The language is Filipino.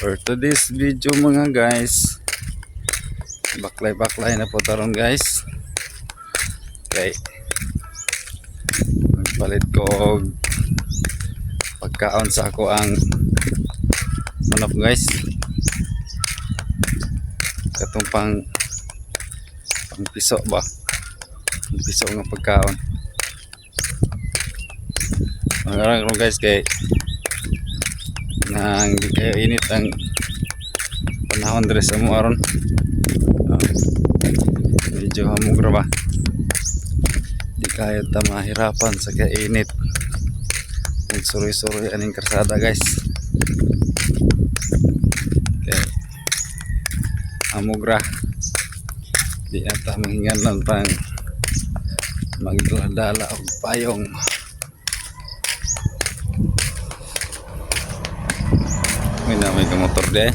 For today's video mga guys, baklay na po taron guys. Okay, magpalit ko og pagkaon sa ako ang manok guys. Katong pang piso ba, pang piso nga pagkaon. Mangarang ko guys kay nang di kayo init ang panahon dres sa mo aron. Medyo hamugra ba, di kaya ta mahirapan sa kainit. Suroy-suroy aning karsada guys. Okay, hamugra, di ata mahingan lang pang magdala og payong. May kamotor de